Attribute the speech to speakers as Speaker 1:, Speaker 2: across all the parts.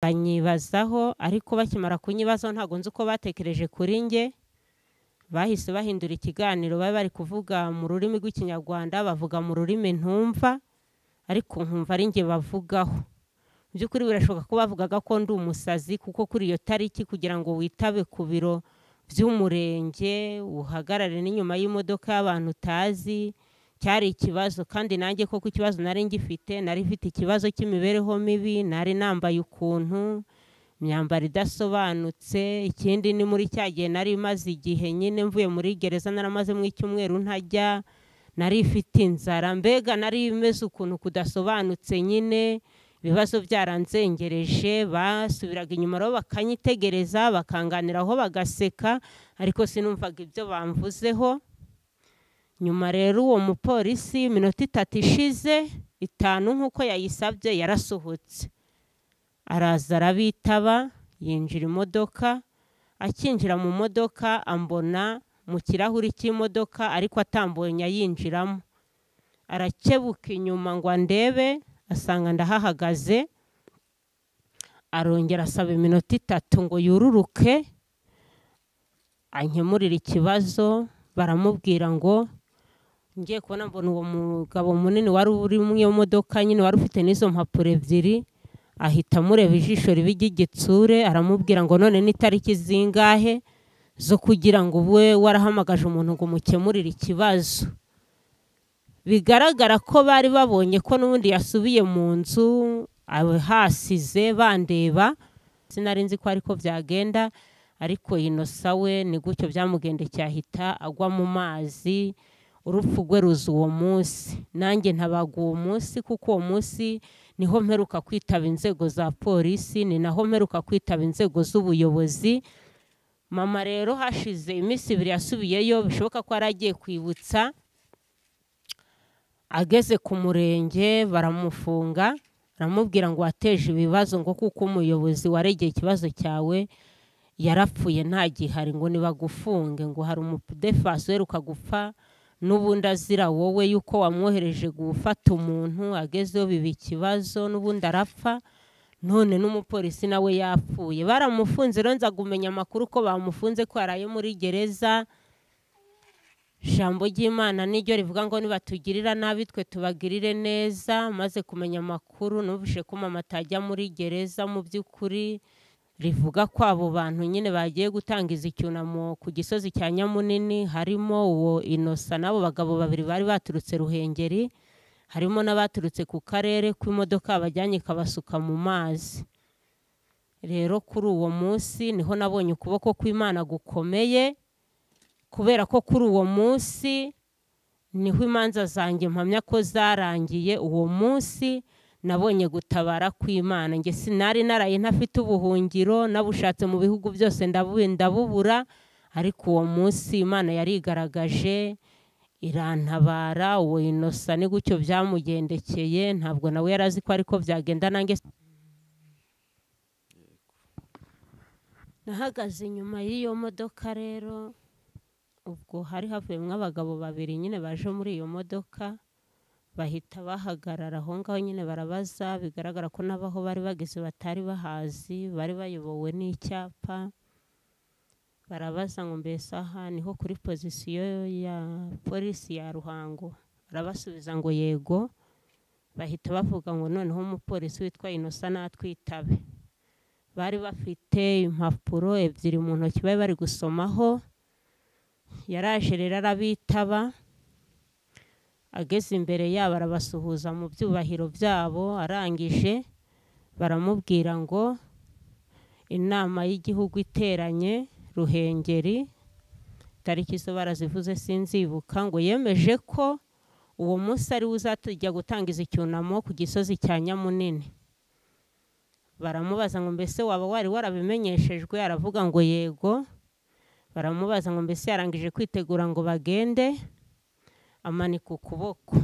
Speaker 1: banyibazaho, ariko bakimara kunyibazaho ntago nzi uko batekereje kuri nge. Bahise bahindura ikiganiro, bari kuvuga mu rurimi rw'ikinyarwanda, bavuga mu rurimi ntumva, ariko nkumva ari nge bavugaho. By'ukuri birashoboka ko bavugaga ko ndi umusazi, kuko kuri iyo tariki kugira ngo witabe ku biro by'umurenge uhagarare n'inyuma y'imodoka y'abantu utazi cyari ikibazo. Kandi nanjye koko ikibazo nari ngifite, nari mfite ikibazo cy'imibereho mibi, nari nambaye ukuntu imyambaro idasobanutse. Ikindi ni muri cyagiye nari maze igihe nyine mvuye muri gereza, naramaze mu icyumweru ntajya, nari ifite inzara, mbega nari imeze ukuntu kudasobanutse nyine, ibibazo byaranzengereje. Basubiraga inyuma rero bakanyitegereza, bakanganiraho bagaseka, ariko sinumvaga ibyo bamvuzeho. Nyuma rero uwo mupolisi iminota 3 ishize 5 nkuko yayisabye yarasohotse, araza arabitaba, yinjira imodoka. Akinjira mu modoka ambona mu kirahuri cy'imodoka, ariko atambonye yinjiramo. Arakebuka inyuma ngo andebe, asanga ndahahagaze. Arongera asaba iminota 3 ngo yururuke ankemurira ikibazo. Baramubwira ngo ngiye kubona mbona uwo mugabo munini wari uri mu iyo modoka nyine, wari ufite n'izo mpapuro 2, ahita mureba ijisho ribi ry'igitsure. Aramubwira ngo none ni tariki zingahe zo kugira ngo we warahamagaje umuntu ngo mukemurire ikibazo. Bigaragara ko bari babonye ko n'ubundi yasubiye mu nzu hasize bandeba. Sinari nzi ko ariko byagenda, ariko Innocent we ni gutyo byamugendekeye, ahita agwa mu mazi. Urupfu rwe ruza uwo munsi, nanjye ntabaga uwo munsi, kuko uwo munsi niho mperuka kwitaba inzego za polisi, ni naho mperuka kwitaba inzego z'ubuyobozi. Mama rero hashize iminsi 2 yasubiyeyo, bishoboka ko aragiye kwibutsa. Ageze ku murenge baramufunga, aramubwira ngo wateje ibibazo, ngo kuko umuyobozi waregeye ikibazo cyawe yarapfuye nta gihari, ngo nibagufunge, ngo hari umudefense uheruka gupfa n'ubundi azira wowe yuko wamwohereje gufata umuntu, agezeho biba ikibazo n'ubundi arapfa, none n'umupolisi nawe yapfuye. Baramufunze rero nza kumenya amakuru ko bamufunze ko yaraye muri gereza. Jambo ry'Imana niryo rivuga ngo nibatugirira nabi twe tubagirire neza. Maze kumenya amakuru numvishe ko mama atajya muri gereza, mu by'ukuri rivuga ko abo bantu nyine bagiye gutangiza icyunamo ku Gisozi cya Nyamunini, harimo uwo Innocent nabo bagabo 2 bari baturutse Ruhengeri, harimo n'abaturutse ku karere kw'imodoka bajyanye kabasuka mu mazi. Rero kuri uwo munsi niho nabonye ukuboko kw'Imana gukomeye, kubera ko kuri uwo munsi niho imanza zanjye mpamya ko zarangiye. Uwo munsi nabonye gutabara kw'Imana. Nge sinari naraye ntafite ubuhungiro, nabushatse mu bihugu byose ndabubura, ariko uwo munsi Imana yarigaragaje irantabara. Uwo Innocent ni gutyo byamugendekeye, ntabwo nawe yarazi ko ariko byagenda. Nange nahagaze inyuma y'iyo modoka rero, ubwo hari havuyemo abagabo 2 nyine baje muri iyo modoka, bahita bahagarara aho ngaho nyine barabaza. Bigaragara ko nabaho bari bageze batari bahazi, bari bayobowe n'icyapa. Barabaza ngo mbese aha niho kuri pozisiyo ya polisi ya Ruhango? Arabasubiza ngo yego. Bahita bavuga ngo noneho umupolisi witwa Innocent natwitabe. Bari bafite impapuro 2 mu ntoki bari gusomaho. Yaraje rero arabitaba, ageze imbere yabo arabasuhuza mu byubahiro byabo. Arangije baramubwira ngo inama y'igihugu iteranye Ruhengeri, tariki zo barazivuze sinzibuka, ngo yemeje ko uwo munsi ari uzatujya gutangiza icyunamo ku Gisozi cya Nyamunini. Baramubaza ngo mbese waba wari warabimenyeshejwe? Aravuga ngo yego. Baramubaza ngo mbese yarangije kwitegura ngo bagende? Amanika ukuboko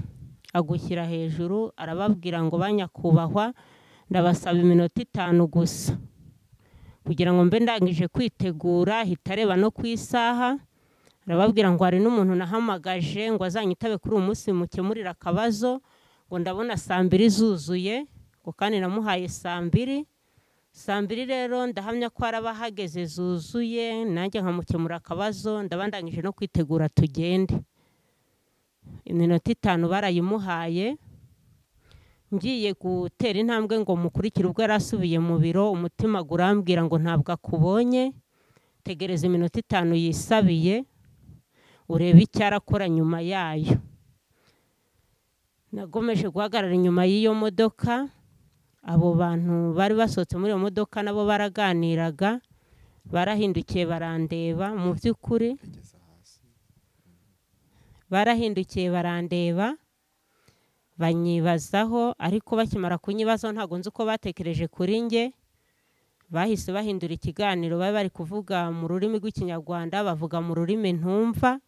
Speaker 1: agushyira hejuru, arababwira ngo banyakubahwa ndabasaba iminota 5 gusa kugira ngo mbe ndangije kwitegura. Hitareba no kwisaha. Arababwira ngo hari n'umuntu nahamagaje ngo azanyitabe kuri uyu munsi mukemurira akabazo, ngo ndabona saa 2 zuzuye, ngo kandi namuhaye saa 2. saa 2 rero ndahamya ko arabahageze zuzuye nanjye nkamukemura akabazo ndabandangije no kwitegura tugende. Iminota 5 barayimuhaye, ngiye gutera intambwe ngo mukurikire ubwo yarasubiye mu biro, umutima gurambwira ngo ntabwo akubonye, tegereza iminota 5 yisabiye urebe icyo arakora nyuma yayo. Nagomeje guhagarara inyuma y'iyo modoka, abo bantu bari basohotse muri iyo modoka nabo baraganiraga, barahindukiye barandeba, mu by'ukuri barahindukiye barandeba banyibazaho, ariko bakimara kunyibazaho ntago nzi uko batekereje kuri nge, bahise bahindura ikiganiro bari kuvuga mu rurimi rw'ikinyarwanda, bavuga mu rurimi ntumva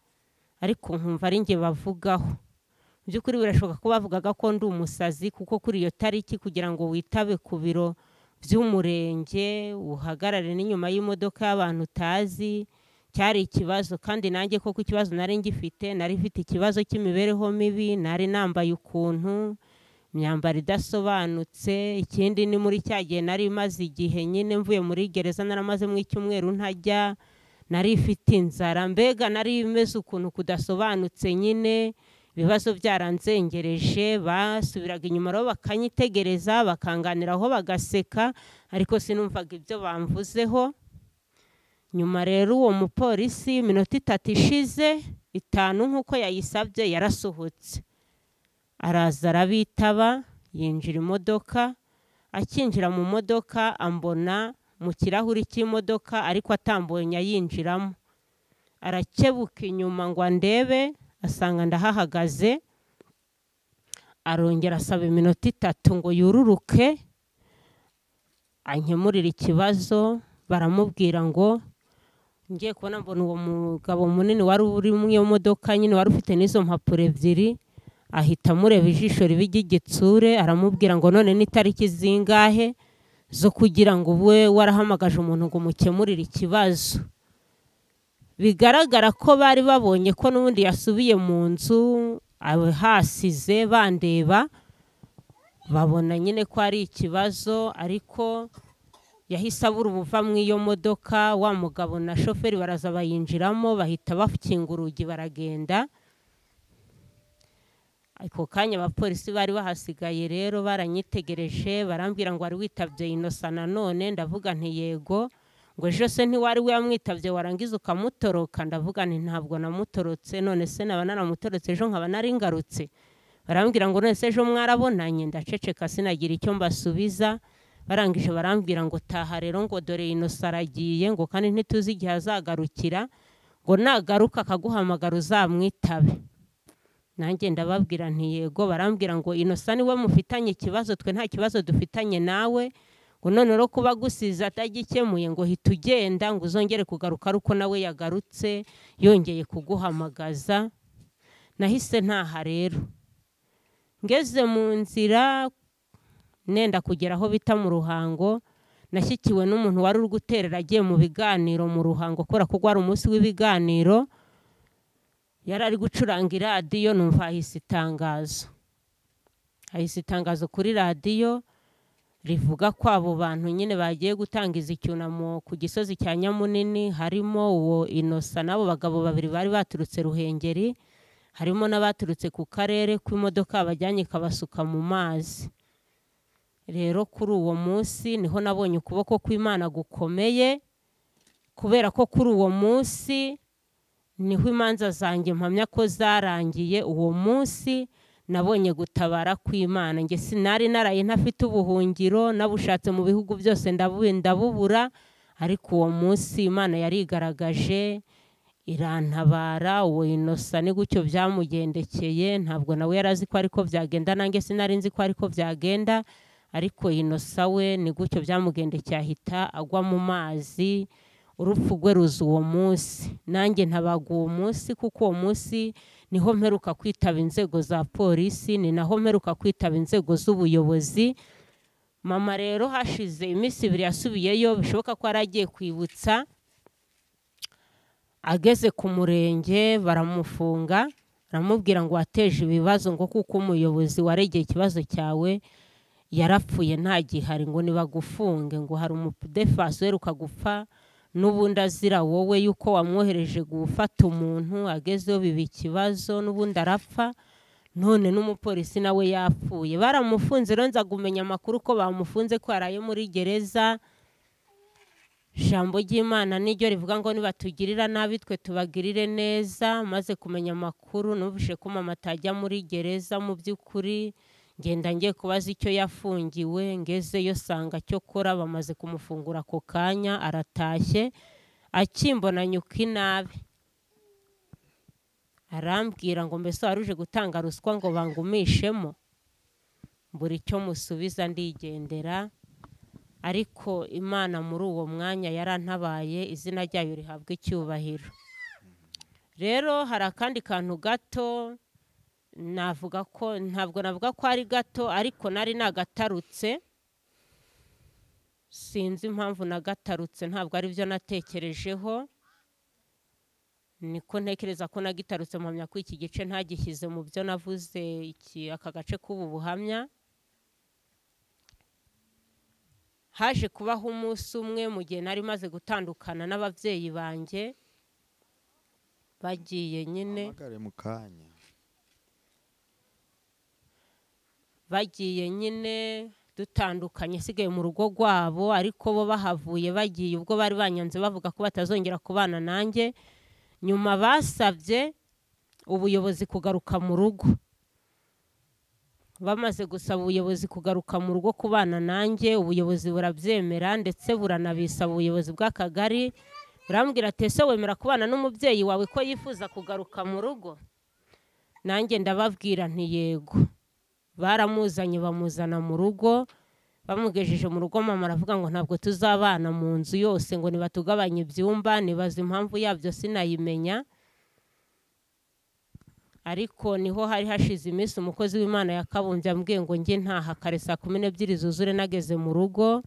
Speaker 1: ariko nkumva ari nge bavugaho. By'ukuri birashoboka ko bavugaga ko ndi umusazi, kuko kuri iyo tariki kugira ngo witabe ku biro by'umurenge uhagarare n'inyuma y'imodoka y'abantu utazi cyari ikibazo, kandi nanjye koko ikibazo nari ngifite, nari mfite ikibazo cy'imibereho mibi, nari nambaye ukuntu imyambaro idasobanutse. Ikindi ni muri cyagiye nari maze igihe nyine mvuye muri gereza, naramaze mu icyumweru ntajya, nari ifite inzara, mbega nari imeze ukuntu kudasobanutse nyine, ibibazo byaranzengereje. Basubiraga inyuma rero bakanyitegereza bakanganiraho bagaseka, ariko sinumvaga ibyo bamvuzeho. Nyuma rero uwo mupolisi iminota 3 ishize, 5 nk'uko yayisabye, yarasohotse araza arabitaba, yinjira imodoka. Akinjira mu modoka ambona mu kirahuri cy'imodoka, ariko atambonye yinjiramo, arakebuka inyuma ngo andebe, asanga ndahahagaze, arongera asaba iminota 3 ngo yururuke ankemurira ikibazo. Baramubwira ngo ngiye kubona mbona uwo mugabo munini wari uri mu iyo modoka nyine wari ufite n'izo mpapuro 2, ahita mureba ijisho ribigigitsure, aramubwira ngo none ni tariki zingahe zo kugira ngo we warahamagaje umuntu ngo mukemurire ikibazo. Bigaragara ko bari babonye ko n'ubundi yasubiye mu nzu hasize bandeba, babona nyine ko ari ikibazo, ariko yahise abura ubuva mu iyo modoka. Wa mugabo na shoferi baraza bayinjiramo, bahita bakinga urugi baragenda. Ako kanya abapolisi bari bahasigaye rero baranyitegereje, barambwira ngo wari witabye Innocent nanone, ndavuga nti yego. Ngo ejo se ntiwari we yamwitabye warangiza ukamutoroka? Ndavuga nti ntabwo namutorotse, none se naba naramutorotse ejo nkaba nari ngarutse? Barambwira ngo none se ejo mwarabonanye? Ndaceceka sinagira icyo mbasubiza. Barangije barambwira ngo taha rero, ngo dore Innocent aragiye, ngo kandi ntituzi igihe azagarukira, ngo nagaruka akaguhamagara uzamwitabe. Nanjye ndababwira nti yego. Barambwira ngo Innocent niwe mufitanye ikibazo, twe nta kibazo dufitanye nawe, ngo none rero kuba gusiza atagikemuye ngo hita ugenda, ngo uzongere kugaruka aruko nawe yagarutse yongeye kuguhamagaza. Nahise ntaha rero. Ngeze mu nzira nenda kugera aho bita mu Ruhango, nashyikiwe n'umuntu wari uri guterera agiye mu biganiro mu Ruhango, kubera ko gwari umunsi w'ibiganiro. Yari ari gucuranga iradiyo, numva hahise itangazo kuri radiyo rivuga ko abo bantu nyine bagiye gutangiza icyunamo ku Gisozi cya Nyamunini, harimo uwo Innocent n'abo bagabo 2 bari baturutse Ruhengeri, harimo n'abaturutse ku karere kw'imodoka bajyanye kabasuka mu mazi. Rero kuri uwo munsi niho nabonye ukuboko kw'Imana gukomeye, kubera ko kuri uwo munsi niho imanza zanjye mpamya ko zarangiye. Uwo munsi nabonye gutabara kw'Imana. Nge sinari naraye ntafite ubuhungiro, nabushatse mu bihugu byose ndabubura, ariko uwo munsi Imana yarigaragaje irantabara. Uwo Innocent ni gutyo byamugendekeye, ntabwo nawe yarazi ko ariko byagenda, nange sinari nzi ko ariko byagenda, ariko Innocent we ni gutyo byamugendekeye, ahita agwa mu mazi. Urupfu rwe ruza uwo munsi, nanjye ntabaga uwo munsi, kuko uwo munsi niho mperuka kwitaba inzego za polisi, ni naho mperuka kwitaba inzego z'ubuyobozi. Mama rero hashize iminsi 2 yasubiyeyo, bishoboka ko aragiye kwibutsa. Ageze ku murenge baramufunga, baramubwira ngo wateje ibibazo, ngo kuko umuyobozi waregeye ikibazo cyawe yarapfuye nta gihari ngo nibagufunge ngo hari umudefaseri ukagupfa n'ubundi azira wowe yuko wamwohereje gufata umuntu agezeho biba ikibazo n'ubundi arapfa none n'umupolisi nawe yapfuye baramufunze rero nza kumenya amakuru ko bamufunze ko yaraye muri gereza. Jambo ry'Imana niryo rivuga ngo nibatugirira nabi twe tubagirire neza. Maze kumenya amakuru numvishe ko mama atajya muri gereza mu by'ukuri ngenda ngiye kubaza icyo yafungiwe ngezeyo sanga cyo kora bamaze kumufungura ako kanya aratashye akimbona nyuka inabi arambwira ngo mbese waruje gutanga ruswa ngo bangumishemo buri cyo musubiza ndigendera. Ariko Imana muri uwo mwanya yarantabaye izina ryayo rihabwa icyubahiro. Rero hari akandi kantu gato navuga ko ntabwo navuga ko ari gato ariko nari nagatarutse sinzi impamvu nagatarutse ntabwo ari byo natekerejeho niko ntekereza ko nagitarutse mpamya ko iki gice ntagishyize mu byo navuze aka gace k'ubu buhamya. Haje kubaho umunsi umwe mu gihe nari maze gutandukana n'ababyeyi banjye bagiye nyine dutandukanye sigaye mu rugo rwabo ariko bo bahavuye bagiye ubwo bari banyanze bavuga ko batazongera kubana nanjye. Nyuma basabye ubuyobozi kugaruka mu rugo. Bamaze gusaba ubuyobozi kugaruka mu rugo kubana nanjye ubuyobozi burabyemera ndetse buranabisaba ubuyobozi bw'akagari burambwira ati ese wemera kubana n'umubyeyi wawe ko yifuza kugaruka mu rugo? Nanjye ndababwira nti yego. Baramuzanye bamuzana mu rugo bamugejeje mu rugo mama aravuga ngo ntabwo tuzabana mu nzu yose ngo nibatugabanye ibyumba nibaza impamvu yabyo sinayimenya. Ariko niho hari hashize iminsi umukozi w'Imana yakabumbye ambwiye ngo njye ntaha kare saa 12 zuzure nageze mu rugo.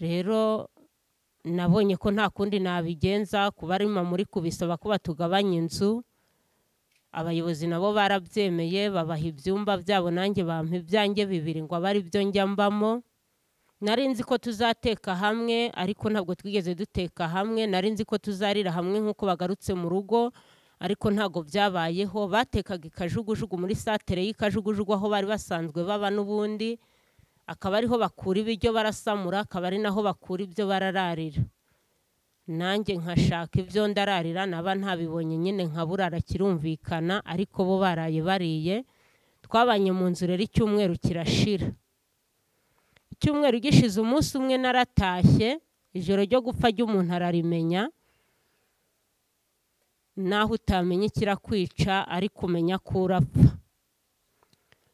Speaker 1: Rero nabonye ko nta kundi nabigenza kuba ari mama muri kubisaba ko batugabanya inzu. Abayobozi nabo barabyemeye babaha ibyumba byabo nanjye bampa ibyanjye bibiri ngo abari byo njya mbamo. Nari nzi ko tuzateka hamwe ariko ntabwo twigeze duteka hamwe. Nari nzi ko tuzarira hamwe nk'uko bagarutse mu rugo ariko ntago byabayeho. Batekaga ikajugujugu muri satere y'ikajugujugu aho bari basanzwe baba n'ubundi akaba ariho bakura ibiryo barasamura akaba ari naho bakura ibyo barararira. Nanjye nkashaka ibyo ndararira naba ntabibonye nyine nkaburara kirumvikana ariko bo baraye bariye. Twabanye mu nzu rero icyumweru kirashira. Icyumweru gishize umunsi umwe naratashye ijoro ryo gupfa ry'umuntu ararimenya. Naho utamenya kirakwica ariko umenya ko urapfa.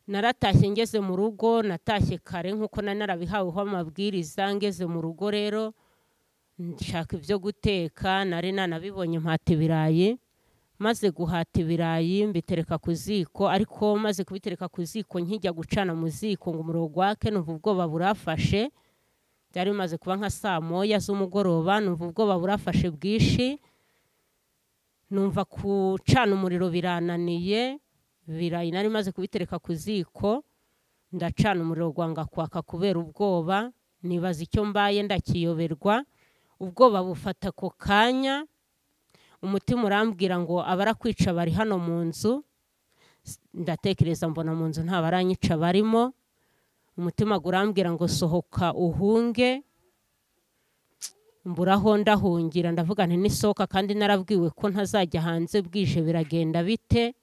Speaker 1: Naratashye ngeze mu rugo natashye kare nkuko narabihaweho amabwiriza. Ngeze mu rugo rero nshaka ibyo guteka nari nanabibonye mpata ibirayi. Maze guhata ibirayi mbitereka ku ziko ariko maze kubitereka ku ziko nkijya gucana mu ziko ngo umuriro gwake numva ubwoba burafashe. Byari bimaze kuba nka saa 1 z'umugoroba numva ubwoba burafashe bwishi. Numva kucana umuriro birananiye. Ibirayi nari maze kubitereka ku ziko ndacana umuriro gwanga kwaka kubera ubwoba. Nibaza icyo mbaye ndakiyoberwa. Ubwoba bufata ko kanya umutima urambwira ngo abarakwica bari hano mu nzu. Ndatekereza mbona mu nzu nta baranyica barimo. Umutima urambwira ngo sohoka uhunge. Mburaho ndahungira ndavuga nti nisohoka kandi narabwiwe ko ntazajya hanze bwije biragenda bite.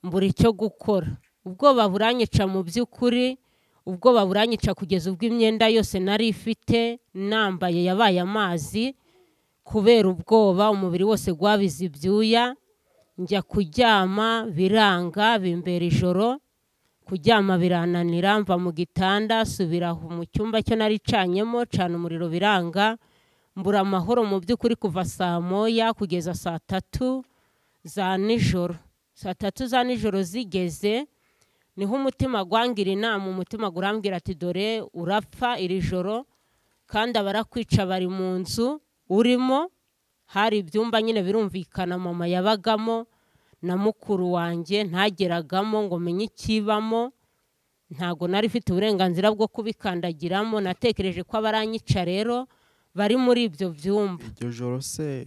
Speaker 1: Mbura icyo gukora. Ubwoba buranyica mu by'ukuri. Ubwoba buranyica kugeza ubwo imyenda yose nari ifite nambaye yabaye amazi kubera ubwoba umubiri wose gwabize ibyuya. Njya kuryama biranga bimbera ijoro. Kuryama birananira mva mu gitanda subiraho mu cyumba cyo nari canyemo cana umuriro biranga. Mbura amahoro mu by'ukuri kuva saa 1 kugeza saa 3 za nijoro. Saa 3 za nijoro zigeze niho umutima gwangira inama. Umutima gurambwira ati dore urapfa iri joro kandi abarakwica bari mu nzu urimo. Hari ibyumba nyine birumvikana mama yabagamo na mukuru wanjye ntageragamo ngo menye ikibamo. ntago nari mfite uburenganzira bwo kubikandagiramo, natekereje ko abaranyica rero bari muri ibyo byumba.
Speaker 2: iryo joro se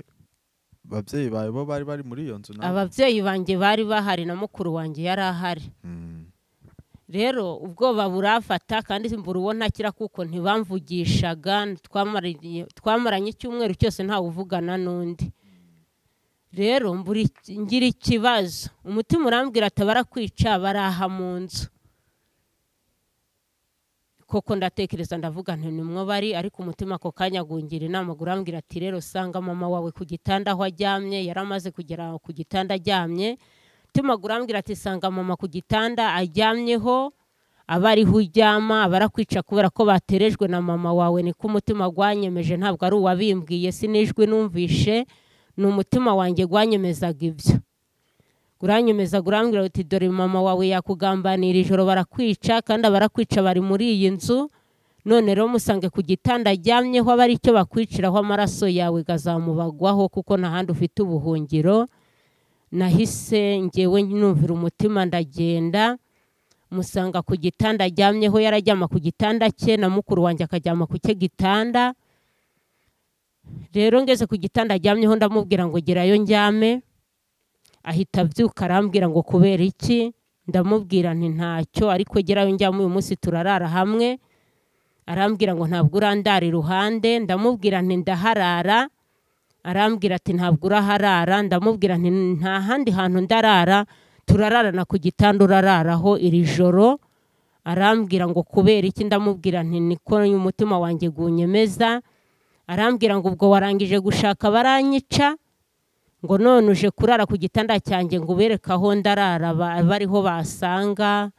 Speaker 2: ababyeyi bawe bo bari muri iyo nzu nawe?
Speaker 1: Ababyeyi banjye bari bahari na mukuru wanjye yari ahari. Rero ubwoba burafata kandi mbura uwo ntakira kuko ntibamvugishaga, twamaranye icyumweru cyose ntawe uvugana n'undi. Rero ngira ikibazo, umutima urambwira ati barakwica baraha mu nzu. Koko ndatekereza ndavuga nti nimwo bari, ariko umutima ako kanya gungira inama urambwira ati rero sanga mama wawe ku gitanda aho aryamye, yaramaze kugera ku gitanda aryamye. Umutima urambwira ati sanga mama ku gitanda aryamyeho, abariho uryama barakwica kubera ko baterejwe na mama wawe. Niko umutima gwanyemeje, ntabwo ari uwabimbwiye, sinijwe numvishe, ni umutima wanjye gwanyemezaga ibyo. Uranyemeza urambwira uti dore mama wawe yakugambanira ijoro barakwica, kandi barakwica bari muri iyi nzu, none rero musange ku gitanda aryamyeho abari icyo bakwiciraho amaraso yawe gazamubagwaho kuko nahandi ufite ubuhungiro. Nahise ngewe numvira umutima ndagenda, musanga ku gitanda aryamyeho, yarajyama ku gitanda cye na mukuru wanjye akajyama ku cye gitanda. Rero ngeze ku gitanda aryamyeho ndamubwira ngo gerayo njyame, ahita abyuka arambwira ngo kubera iki? Ndamubwira nti ntacyo, ariko gerayo njyame uyu munsi turarara hamwe. Arambwira ngo ntabwo urandara iruhande, ndamubwira nti ndaharara. Arambwira ati ntabwo uraharara, ndamubwira nti nta handi hantu ndarara, turararana ku gitanda urararaho iri joro. Arambwira ngo kubera iki? Ndamubwira nti niko umutima wanjye gunyemeza. Arambwira ngo ubwo warangije gushaka baranyica, ngo none uje kurara ku gitanda cyanjye ngo ubereke aho ndarara bariho basanga,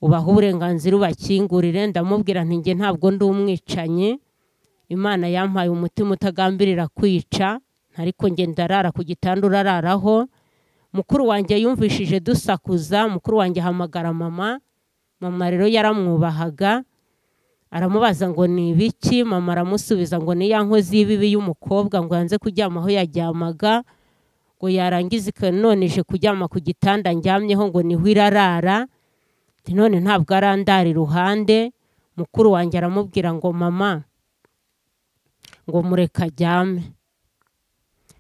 Speaker 1: ubaha uburenganzira ubakingurire. Ndamubwira nti nge ntabwo ndi umwicanyi, Imana yampaye umutima utagambirira kwica, ariko nge ndarara ku gitanda urararaho. Mukuru wanjye yumvishije dusakuza, mukuru wanjye ahamagara mama. Mama rero yaramwubahaga, aramubaza ngo ni ibiki? Mama aramusubiza ngo ni ya nkozi y'ibibi y'umukobwa ngo yanze kuryama aho yajyamaga, ngo yarangiza ikononeje kuryama ku gitanda njyamyeho ngo niho irarara, none ntabwo arandara iruhande. Mukuru wanjye aramubwira ngo mama, ngo mureka ajyame,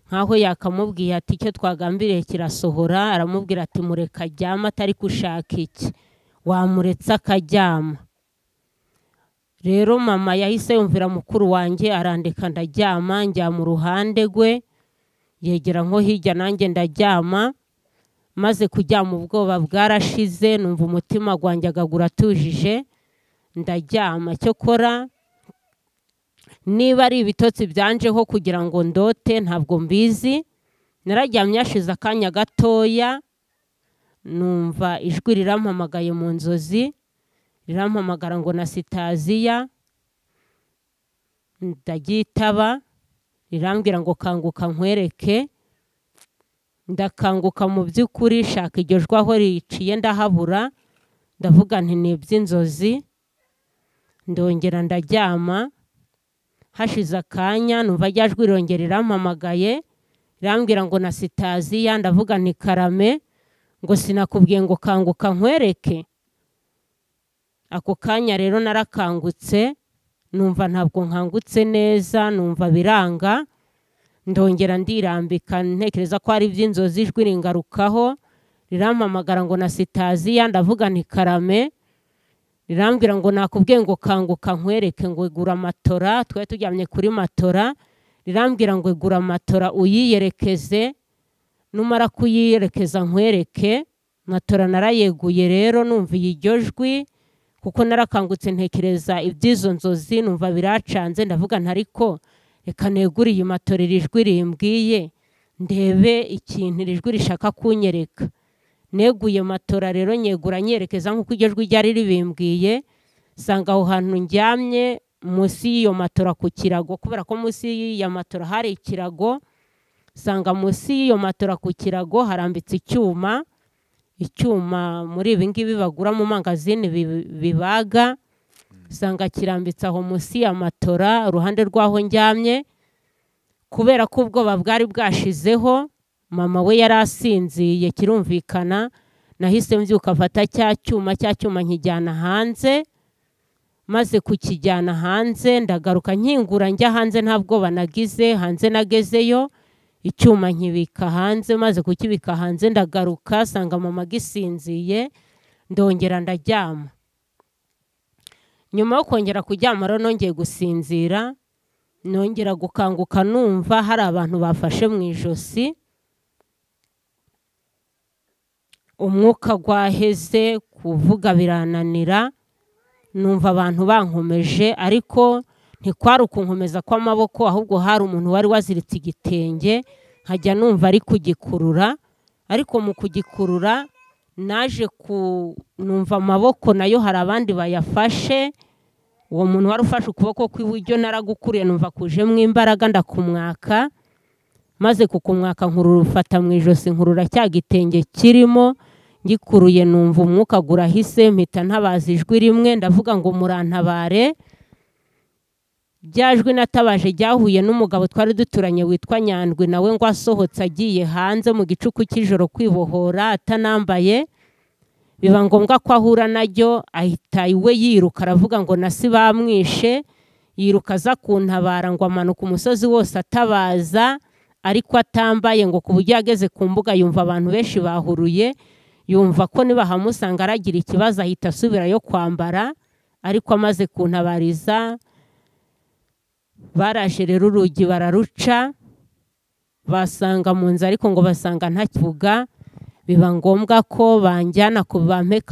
Speaker 1: nkaho yakamubwiye ati icyo twagambiriye kirasohora. Aramubwira ati mureka ajyame, atari kushaka iki, wamuretse akaryama. Rero mama yahise yumvira mukuru wanjye arandeka ndaryama, njya mu ruhande rwe, yegera nko hirya nanjye ndaryama. Maze kuryama ubwoba bwarashize, numva umutima gwanjye agagura atujije, ndaryama. Cyokora niba ari ibitotsi byanjeho kugira ngo ndote ntabwo mbizi. Nararyamye yashize akanya gatoya, numva ijwi rirampamagaye mu nzozi, rirampamagara ngo na Sitaziya. Ndagitaba, rirambwira ngo kanguka nkwereke. Ndakanguka mu by'ukuri, shaka iryo jwi aho riciye ndahabura, ndavuga nti ni iby'inzozi. Ndongera ndaryama, hashize akanya numva rya jwi rirongera rirampamagaye, rirambwira ngo na Sitaziya. Ndavuga nti karame, ngo sinakubwiye ngo kanguka nkwereke? Ako kanya rero narakangutse, numva ntabwo nkangutse neza, numva biranga. Ndongera ndirambika ntekereza ko ari iby'inzozi, ijwi ringarukaho rirampamagara ngo na Sitaziya. Ndavuga nti karame, rirambwira ngo nakubwiye ngo kanguka nkwereke, ngo igura matora. Twari turyamye kuri matora, rirambwira ngo igura matora uyiyerekeze, numara kuyiyerekeza nkwereke. Matora narayeguye rero numviye iryo jwi, kuko narakangutse ntekereza iby'izo nzozi, numva biracanze. Ndavuga nti ariko reka negure iyi matora iri jwi rimbwiye, ndebe ikintu iri jwi rishaka kunyereka. Neguye matora rero nyegura nyerekeza nk'uko iryo jwi ryari ribimbwiye, sanga aho hantu njyamye munsi y'iyo matora ku kirago, kubera ko munsi y'iyo matora hari ikirago. Sanga munsi y'iyo matora ku kirago harambitse icyuma, icyuma muri ibi ngibi bagura mu mangazini bibaga. Sanga kirambitse aho munsi ya matora uruhande rwaho njyamye. Kubera ko ubwoba bwari bwashizeho, mama we yari asinziye kirumvikana, nahise mbyuka afata cya cyuma nkijyana hanze, maze kukijyana hanze ndagaruka nkingura njya hanze, nta bwoba nagize. Hanze nagezeyo icyuma nkibika hanze, maze kukibika hanze ndagaruka sanga mama gisinziye, ndongera ndaryama. Nyuma yo kongera kuryama rero nongeye gusinzira, nongera gukanguka numva hari abantu bafashe mu ijosi, umwuka gwaheze, kuvuga birananira, numva abantu bankomeje, ariko ntikwari ukunkomeza kw'amaboko, ahubwo hari umuntu wari waziritse igitenge, nkajya numva ari kugikurura, ariko mu kugikurura naje numva amaboko nayo hari abandi bayafashe. Uwo muntu wari ufashe ukuboko kw'iburyo naragukuriye, numva kujemo imbaraga, ndakumwaka, maze kukumwaka nkurufata mu ijosi, nkurura cya gitenge kirimo, ngikuruye numva umwuka gurahise, mpita ntabaza ijwi rimwe ndavuga ngo murantabare. Ryajwi natabaje ryahuye n'umugabo twari duturanye witwa Nyandwi, nawe ngo asohotse agiye hanze mu gicuku cy'ijoro kwibohora atanambaye, biba ngombwa ko ahura naryo, ahita iwe yiruka aravuga ngo nasi bamwishe, yiruka aza kuntabara ngo amanuka umusozi wose atabaza, ariko atambaye, ngo ku buryo yageze ku mbuga yumva abantu benshi bahuruye, yumva ko nibahamusanga aragira ikibazo ahita asubirayo kwambara, ariko amaze kuntabariza baraje rero urugi bararuca, basanga mu nzu ariko ngo basanga ntakivuga, biba ngombwa ko banjyana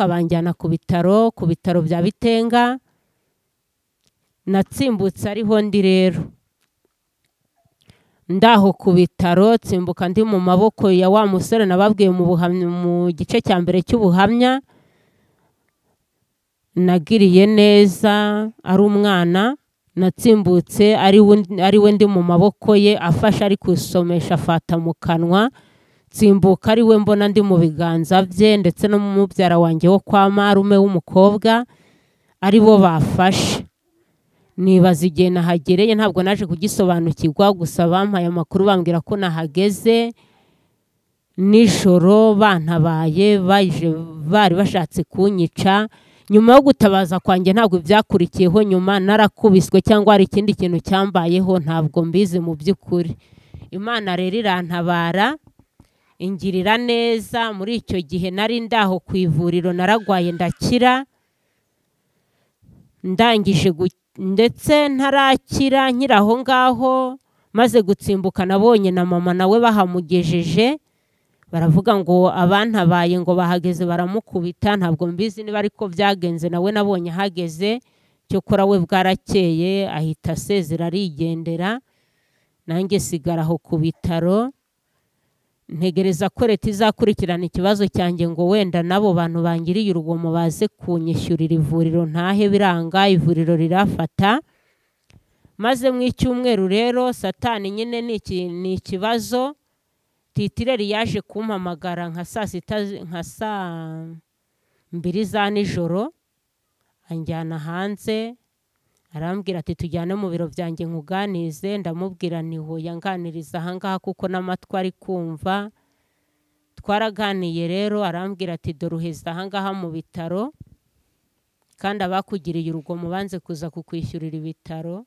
Speaker 1: banjyana ku bitaro bya Bitenga. Natsimbutse ariho ndi rero, ndaho ku bitaro tsimbuka ndi mu maboko ya wa musore nababwiye mu gice cya mbere cy'ubuhamya, nagiriye neza ari umwana. Natsimbutse ari we ndi mu maboko ye afasha ari kusomesha afata mu kanwa, tsimbuka ari we mbona ndi mu biganza bye, ndetse no mu mubyara wanjye wo kwa marume w'umukobwa ari bo bafashe. Nibaza igihe nahagereye ntabwo naje kugisobanukirwa, gusa bampaye amakuru bambwira ko nahageze nijoro, bantabaye bari bashatse kunyica. Nyuma yo gutabaza kwanjye ntabwo byakurikiyeho, nyuma narakubiswe cyangwa hari ikindi kintu cyambayeho, ntabwo mbizi mu by'ukuri. Imana rero irantabara ingirira neza. Muri icyo gihe nari ndaho ku ivuriro, naragwaye ndakira, ndangije ndetse ntarakira nkiri aho ngaho, maze gutsimbuka nabonye na mama nawe bahamugejeje, baravuga ngo abantabaye ngo bahageze baramukubita, ntabwo mbizi niba ariko byagenze, nawe nabonye hageze, cyokora we bwarakeye ahita asezera arigendera, nanjye sigara aho ku bitaro ntegereza ko leta izakurikirana ikibazo cyanjye ngo wenda nabo bantu bangiriye urugomo baze kunyishyurira ivuriro ntahe, biranga, ivuriro rirafata. Maze mu icyumweru rero Satani nyine ni ikibazo, titireri yaje kumpamagara nka saa 2 za nijoro, anjyana hanze arambwira ati tujyane mu biro byanjye nkuganize. Ndamubwira niho yanganiriza ahangaha kuko n'amatwi ari kumva. Twaraganiye rero, arambwira ati dore uheza ahangaha mu bitaro, kandi abakugiriye urugomo banze kuza kukwishyurira ibitaro.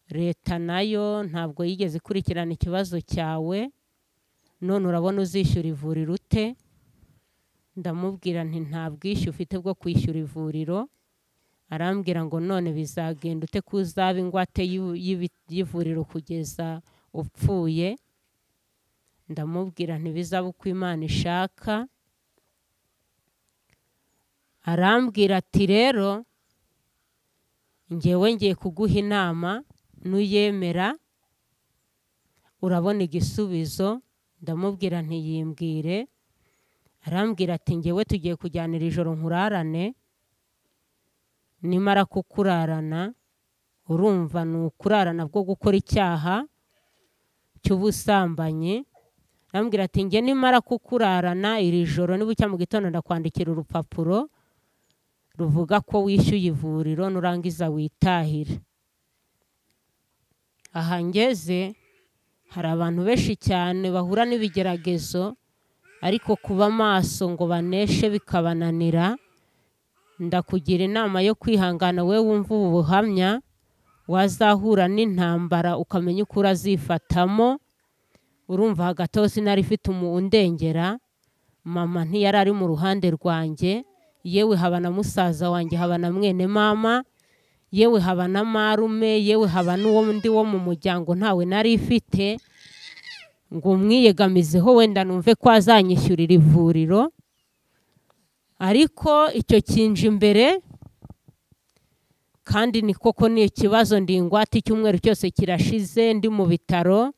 Speaker 1: Leta nayo ntabwo yigeze ikurikirana ikibazo cyawe, none urabona uzishyura ivuriro ute? Ndamubwira nti nta bwishyu ufite bwo kwishyura ivuriro. Arambwira ngo none bizagenda ute kuzaba ingwate y'ivuriro kugeza upfuye? Ndamubwira nti bizaba uko Imana ishaka. Arambwira ati rero ngewe ngiye kuguha inama, nuyemera urabona igisubizo. Ndamubwira nti yimbwire. Arambwira ati ngewe tugiye kujyanira ijoro nkurarane, nimara kukurarana urumva ni ukurarana bwo gukora icyaha cy'ubusambanyi. Arambwira ati nge nimara kukurarana iri joro nibucya mu gitondo ndakwandikira urupapuro ruvuga ko wishyuye ivuriro, nurangiza witahira. Aha ngeze hari abantu benshi cyane bahura n'ibigeragezo, ariko kuba maso ngo baneshe bikabananira, ndakugira inama yo kwihangana. We wumva ubu buhamya, wazahura n'intambara ukamenya uko urazifatamo. Urumva hagati aho sinari ifite undengera, mama ntiyari ari mu ruhande rwanjye, yewe haba na musaza wanjye, haba na mwene mama, yewe haba na marume, yewe haba n'undi wo mu muryango ntawe nari ifite ngo mwiyegamizeho wenda numve ko azanyishyurira ivuriro. Ariko icyo kinje imbere, kandi ni koko ni ikibazo. Ndi ingwate, icyumweru cyose kirashize ndi mu bitaro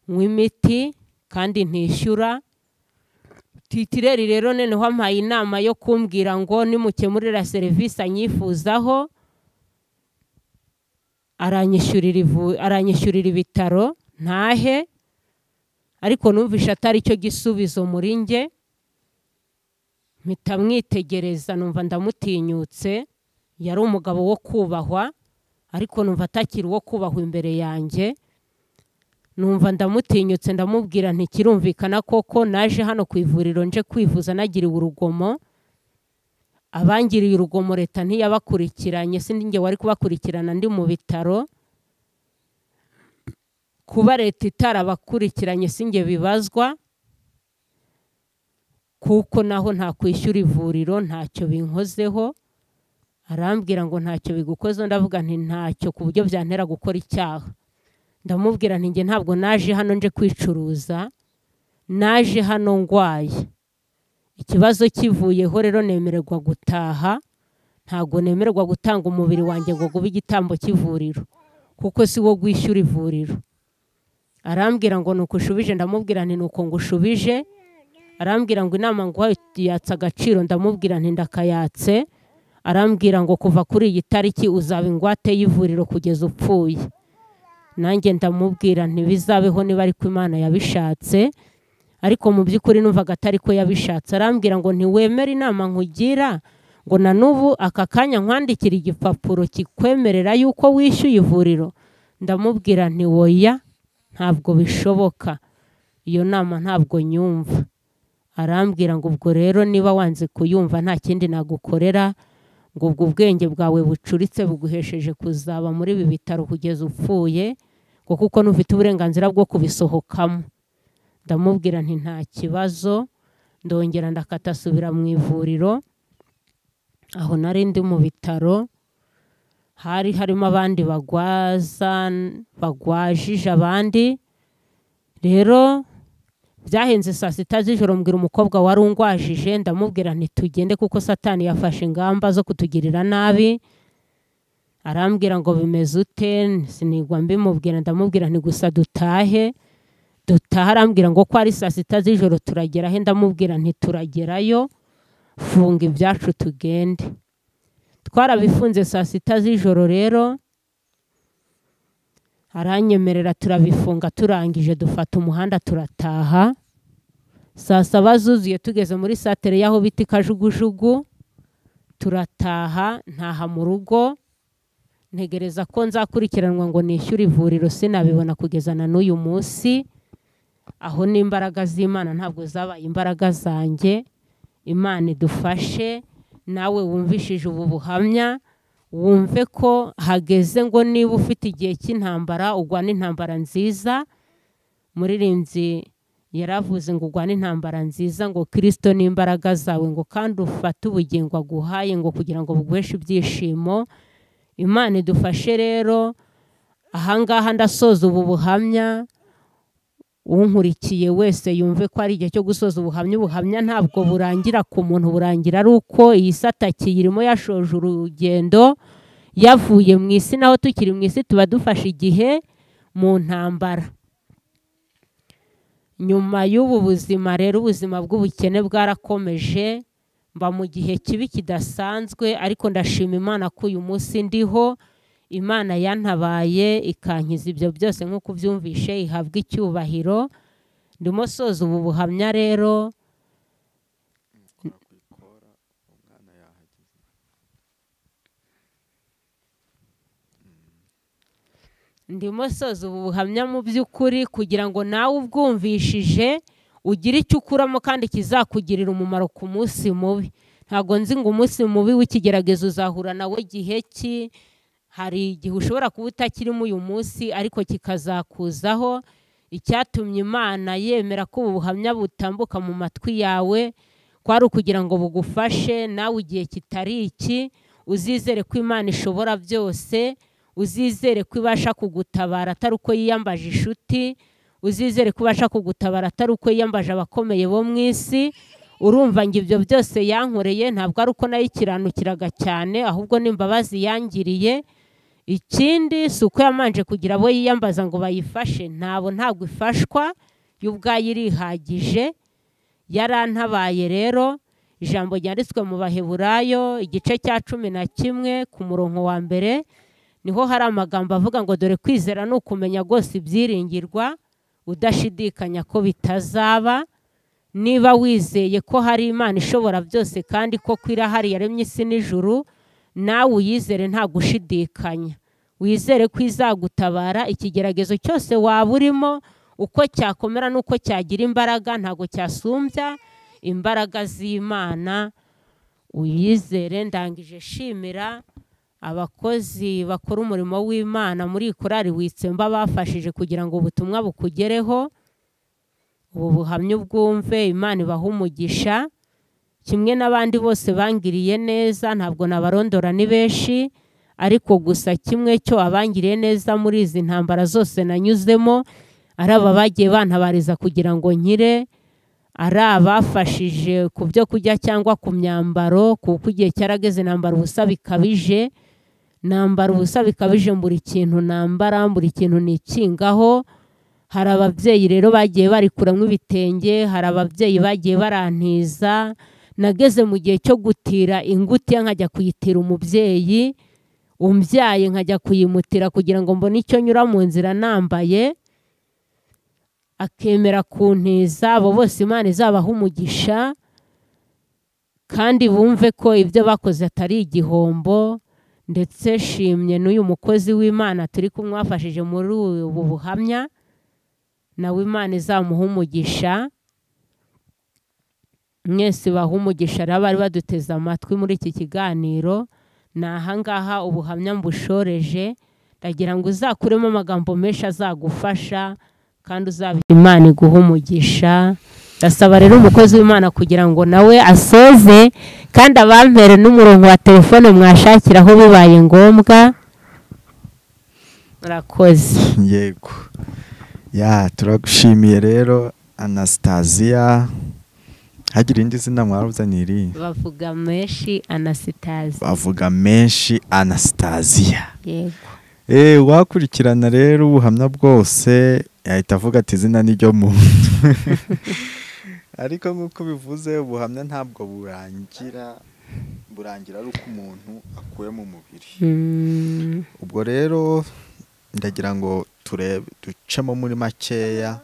Speaker 1: nywa imiti kandi ntishyura. Titireri rero noneho ampaye inama yo kumbwira ngo nimukemurira serivisi anyifuzaho, aranyishyurira ibitaro ntahe. Ariko numvisha atari cyo gisubizo muri nge, mpita mwitegereza numva ndamutinyutse. Yari umugabo wo kubahwa, ariko numva atakiri uwo kubahwa imbere yanjye. Numva ndamutinyutse, ndamubwira nti kirumvikana koko naje hano ku ivuriro nje kwivuza nagiriwe urugomo. Abangiriye urugomo leta ntiyabakurikiranye, sindi nge wari kubakurikirana ndi mu bitaro. Kuba leta itarabakurikiranye singe bibazwa, kuko naho nta kwishyura ivuriro, ntacyo binkozeho. Arambwira ngo ntacyo bigukoze. Ndavuga nti ntacyo, ku buryo byantera gukora icyaha. Ndamubwira nti nge ntabwo naje hano nje kwicuruza, naje hano ngwaye. Ikibazo kivuyeho rero nemererwa gutaha, ntabwo nemererwa gutanga umubiri wanjye ngo gube igitambo cy'ivuriro, kuko si wo gwishyura ivuriro. Arambwira ngo nuko ushubije. Ndamubwira nti nuko ngushubije. Arambwira ngo inama ngo yatse agaciro. Ndamubwira nti ndakayatse. Arambwira ngo kuva kuri iyi tariki uzaba ingwate y'ivuriro kugeza upfuye. Nanjye ndamubwira nti bizabeho niba ariko Imana yabishatse, ariko mu by'ukuri numvaga atari ko yabishatse. Arambwira ngo ntiwemere inama nkugira, ngo na n'ubu aka kanya nkwandikira igipapuro kikwemerera yuko wishyuye ivuriro. Ndamubwira nti oya, ntabwo bishoboka, iyo nama ntabwo nyumva. Arambwira ngo ubwo rero niba wanze kuyumva nta kindi nagukorera, ngo ubwo ubwenge bwawe bucuritse buguhesheje kuzaba muri ibi bitaro kugeza upfuye, ngo kuko n'ufite uburenganzira bwo kubisohokamo. Ndamubwira nti nta kibazo. Ndongera ndakata asubira mu ivuriro. Aho nari ndi mu bitaro hari harimo abandi bagwajije abandi. Rero byahenze saa sita z'ijoro, mbwira umukobwa wari ungwajije, ndamubwira nti tugende kuko Satani yafashe ingamba zo kutugirira nabi. Arambwira ngo bimeze ute? Sinigwa mbimubwira. Ndamubwira nti gusa dutahe. Arambwira ngo ko ari saa sita z'ijoro turagera he? Ndamubwira nti turagerayo, funga ibyacu tugende. Twarabifunze saa sita z'ijoro. Rero aranyemerera turabifunga. Turangije dufata umuhanda turataha. Saa saba zuzuye tugeze muri satere yaho bita Kajugujugu, turataha. Ntaha mu rugo, ntegereza ko nzakurikiranwa ngo nishyure ivuriro. Sinabibona kugeza na n'uyu munsi. Aho n'imbaraga z'Imana, ntabwo zabaye imbaraga zanjye. Imana idufashe. Nawe wumvishije ubu buhamya, wumve ko hageze ngo niba ufite igihe cy'intambara ugwana intambara nziza. Muririmbyi yaravuze ngo ugwana intambara nziza, ngo Kristo n'imbaraga zawe, ngo kandi ufate ubugingo aguhaye ngo kugira ngo buguheshe ibyishimo. Imana idufashe rero. Ahangaha ndasoza ubu buhamya. Unkurikiye wese yumve ko ari igihe cyo gusoza ubuhamya. Ubuhamya ntabwo burangira ku muntu, burangira ari uko iyi sataki irimo yashoje urugendo, yavuye mu isi. Naho tukiri mu isi tuba dufashe igihe mu ntambara. Nyuma y'ubu buzima rero, ubuzima bw'ubukene bwarakomeje, mba mu gihe kibi kidasanzwe, ariko ndashima Imana ko uyu munsi ndiho. Imana yantabaye ikankiza ibyo byose nk'uko ubyumvishe, ihabwa icyubahiro. Ndimo soza ubu buhamya rero. Ndimo soza ubu buhamya mu by'ukuri kugira ngo nawe ubwumvishije ugira icyo ukuramo kandi kizakugirira umumaro ku munsi mubi. Ntabwo nzi ngo umunsi mubi w'ikigeragezo uzahura nawe gihe ki. Hari igihe ushobora kuba utakirimo uyu munsi ariko kikazakuzaho. Icyatumye Imana yemera ko ubu buhamya butambuka mu matwi yawe kwari ukugira ngo bugufashe nawe igihe kitari iki. Uzizere ko Imana ishobora byose, uzizere ko ibasha kugutabara atari uko yiyambaje inshuti, uzizere ko ibasha kugutabara atari uko yiyambaje abakomeye bo mu isi. Urumva ngo ibyo byose yankoreye ntabwo ari uko nayikiranukiraga cyane, ahubwo n'imbabazi yangiriye. Ikindi si uko yamanje kugira abo yiyambaza ngo bayifashe, ntabwo ifashwa yo ubwayo irihagije. Yarantabaye rero. Ijambo ryanditswe mu Baheburayo igice cya 11 ku murongo wa mbere niho hari amagambo avuga ngo dore kwizera ni ukumenya rwose ibyiringirwa udashidikanya ko bitazaba. Niba wizeye ko hari Imana ishobora byose kandi ko irahari yaremye isi n'ijuru, nawe uyizere nta gushidikanya. Wizere ko izagutabara. Ikigeragezo cyose waba urimo uko cyakomera n'uko cyagira imbaraga ntabwo cyasumbya imbaraga z'Imana. Uyizere. Ndangije shimira abakozi bakora umurimo w'Imana muri korali Witsemba bafashije kugira ngo ubutumwa bukugereho. Ubu buhamya ubwumve. Imana ibaha umugisha kimwe n'abandi bose bangiriye neza. Ntabwo nabarondora ni benshi, ariko gusa kimwe cyo abangiriye neza muri izi ntambara zose nanyuzemo ari aba bagiye bantabariza kugira ngo nkire, ari abafashije ku byo kurya cyangwa ku myambaro, kuko igihe cyarageze nambara ubusa bikabije. Buri kintu nambara, buri kintu nikingaho. Hari ababyeyi rero bagiye bari kuramo ibitenge, hari ababyeyi bagiye barantiza. Nageze mu gihe cyo gutira ingutiya nkajya kuyitira umubyeyi umbyaye, nkajya kuyimutira kugira ngo mbone icyo nyura mu nzira nambaye, akemera kuntiza. Abo bose Imana izabaha umugisha kandi bumve ko ibyo bakoze atari igihombo. Ndetse shimye n'uyu mukozi w'Imana turi kumwafashije muri ubu buhamya, nawe Imana izamuha umugisha. Mwese baha umugisha bari baduteze amatwi muri iki kiganiro. Ni ahangaha ubuhamya mbushoreje. Ndagira ngo uzakuremo amagambo menshi azagufasha kandi Imana iguha umugisha. Ndasaba rero umukozi w'Imana kugira ngo nawe asoze kandi abampere n'umurongo wa telefone mwashakiraho bibaye ngombwa. Murakoze.
Speaker 2: Yego. Turagushimiye rero Anastasia. Hagira indi zina mwaruzaniri?
Speaker 1: Bavuga menshi Anastasia.
Speaker 2: Bavuga menshi Anastasia.
Speaker 1: Yego.
Speaker 2: Wakurikirana rero ubuhamya bwose yahita avuga ati izina ni ryo muntu. Ariko nk'uko bivuze ubuhamya ntabwo burangira ari uko umuntu akuye mu mubiri. Ubwo rero ndagira ngo ducemo muri makeya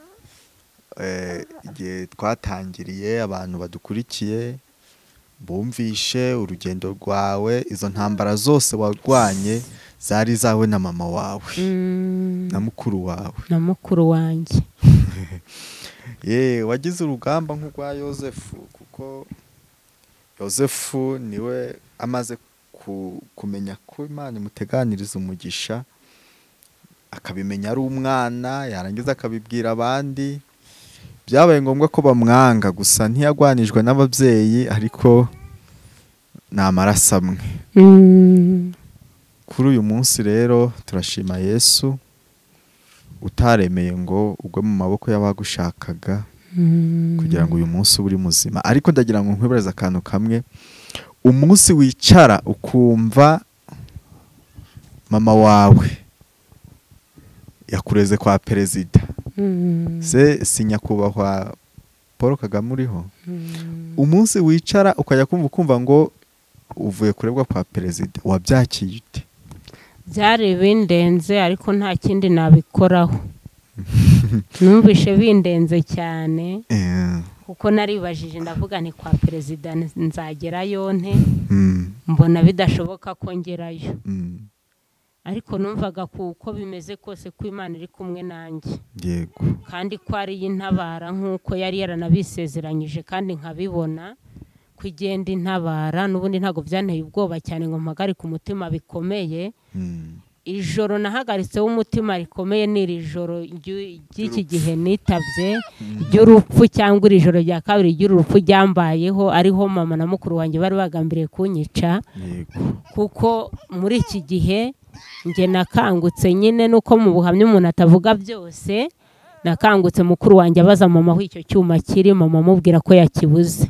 Speaker 2: igihe twatangiriye, abantu badukurikiye bumvishe urugendo rwawe, izo ntambara zose warwanye zari zawe na mama wawe na mukuru wawe
Speaker 1: na mukuru wanjye.
Speaker 2: Wagize urugamba nk'urwa Yosefu, kuko Yosefu niwe amaze kumenya ko Imana imuteganiriza umugisha, akabimenya ari umwana, yarangiza akabibwira abandi. Byabaye ngombwa ko bamwanga, gusa ntiyagwanijwe n'ababyeyi, ariko ni amaraso amwe. Kuri uyu munsi rero turashima Yesu utaremeye ngo ugwe mu maboko y'abagushakaga, kugira ngo uyu munsi uri muzima. Ariko ndagira ngo nkwibareze akantu kamwe. Umunsi wicara ukumva mama wawe yakureze kwa perezida, si nyakubahwa Paul Kagame uriho, umunsi wicara ukajya kumva ngo uvuye kurebwa kwa perezida, wabyakiye ute?
Speaker 1: Byari bindenze, ariko nta kindi nabikoraho. Numvishe bindenze cyane, kuko naribajije ndavuga nti kwa perezida nzagerayo nte, mbona bidashoboka ko ngerayo. ariko numvaga kuko bimeze kose ko Imana iri kumwe nanjye
Speaker 2: yego
Speaker 1: kandi ko ari intabara nk'uko yari yaranabisezeranyije kandi nkabibona kugenda intabara n'ubundi ntabwo byanteye ubwoba cyane ngo mpagarike umutima bikomeye. Ijoro nahagaritseho umutima rikomeye ni iri joro ry'iki gihe nitabye ry'urupfu cyangwa iri joro rya kabiri ry'urupfu ryambayeho, ariho mama na mukuru wanjye bari bagambiriye kunyica. Kuko muri iki gihe njye nakangutse nyine nuko mu buhamya umuntu atavuga byose, nakangutse mukuru wanjye abaza mama aho icyo cyuma kiri, mama amubwira ko yakibuze.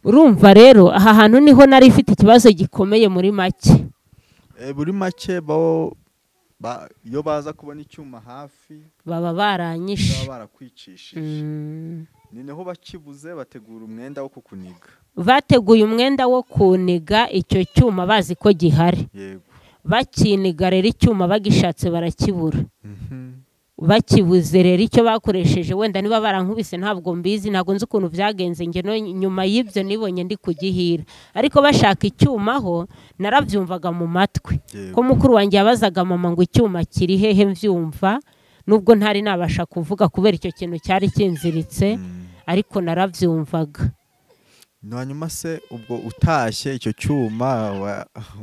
Speaker 1: Urumva rero aha hantu niho nari ifite ikibazo gikomeye muri make.
Speaker 2: Buri make iyo baza kubona icyuma hafi
Speaker 1: baba baranyishe,
Speaker 2: baba barakwicishije. Ni naho bakibuze bategura umwenda wo kukuniga.
Speaker 1: Bateguye umwenda wo kuniga icyo cyuma bazi ko gihari.
Speaker 2: Yego.
Speaker 1: Bakiniga rero icyuma bagishatse barakibura. Bakibuze rero icyo bakoresheje wenda niba barankubise ntabwo mbizi, ntabwo nzi ukuntu byagenze nge no nyuma y'ibyo nibonye ndi kugihira, ariko bashaka icyuma ho narabyumvaga mu matwi ko mukuru wanjye yabazaga mama ngo icyuma kiri hehe, mbyumva nubwo ntari nabasha kuvuga kubera icyo kintu cyari kinziritse, ariko narabyumvaga.
Speaker 2: Hanyuma se ubwo utashye icyo cyuma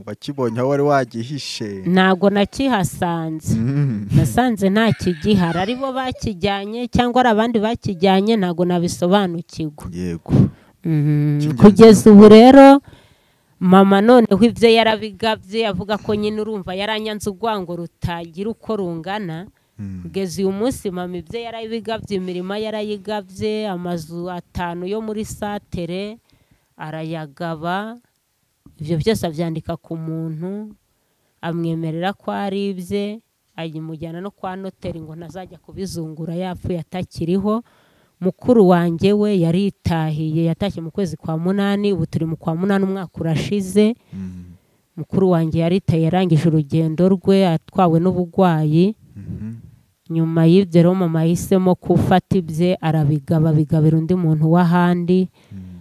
Speaker 2: wakibonye aho wari wagihishe?
Speaker 1: Ntabwo nakihasanze, nasanze nta kigihara, aribo bakijyanye cyangwa ari abandi bakijyanye, ntabwo nabisobanukirwa.
Speaker 2: Yego.
Speaker 1: Kugeza ubu rero mama noneho ibyo yarabigabye avuga ko nyine urumva yaranyanze urwango rutagira uko rungana. Kugeza uyu munsi mama ibyo yarabigabye, imirima yarayigabye, amazu 5 yo muri satere arayagaba, ibyo byose abyandika ku muntu, amwemerera ko ari ibye, ayimujyana no kwa noteri ngo ntazajya kubizungura yapfuye atakiriho. Mukuru wanjye we yaritahiye, yatashye mu kwezi kwa 8, ubu turi mu kwa 8 umwaka urashize. Mukuru wanjye yaritaye, yarangije urugendo rwe atwawe n'ubugwayi. Nyuma y'ibyo rero mama yahisemo gufata ibye arabigaba, bigabira undi muntu w'ahandi,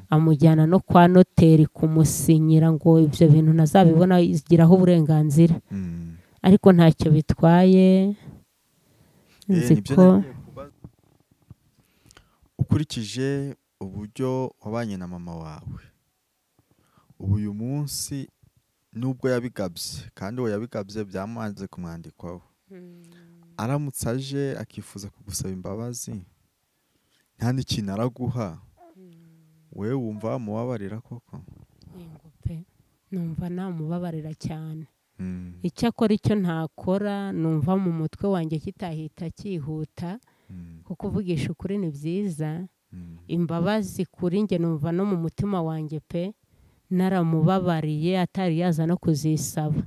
Speaker 1: amujyana no kwa noteri kumusinyira ngo ibyo bintu ntazabibona yigiraho uburenganzira. Ariko ntacyo bitwaye, nzi ko
Speaker 2: ukurikije uburyo wabanye na mama wawe ubu uyu munsi, nubwo yabigabye kandi uwo yabigabye byamanze kumwandikwaho, aramutse aje akifuza kugusaba imbabazi nta n'ikintu araguha, wewe wumva wamubabarira koko?
Speaker 1: Yego pe, numva namubabarira cyane. Icyakora icyo ntakora numva mu mutwe wanjye kitahita cyihuta, kuko uvugisha ukuri ni byiza. Imbabazi kuri njye numva no mu mutima wanjye pe naramubabariye, atari yaza no kuzisaba.